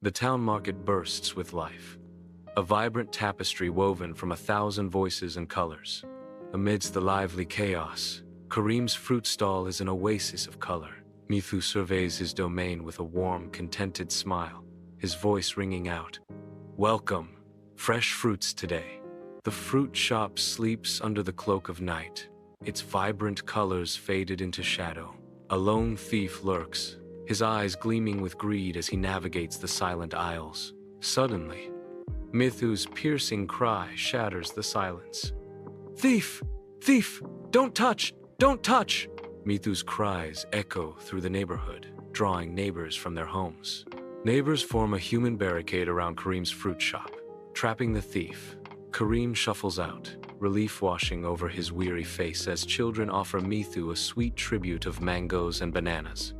The town market bursts with life. A vibrant tapestry woven from 1,000 voices and colors. Amidst the lively chaos, Kareem's fruit stall is an oasis of color. Mithu surveys his domain with a warm, contented smile, his voice ringing out, "Welcome, fresh fruits today." The fruit shop sleeps under the cloak of night, its vibrant colors faded into shadow. A lone thief lurks, his eyes gleaming with greed as he navigates the silent aisles. Suddenly, Mithu's piercing cry shatters the silence. "Thief! Thief! Don't touch! Don't touch!" Mithu's cries echo through the neighborhood, drawing neighbors from their homes. Neighbors form a human barricade around Kareem's fruit shop, trapping the thief. Kareem shuffles out, relief washing over his weary face as children offer Mithu a sweet tribute of mangoes and bananas.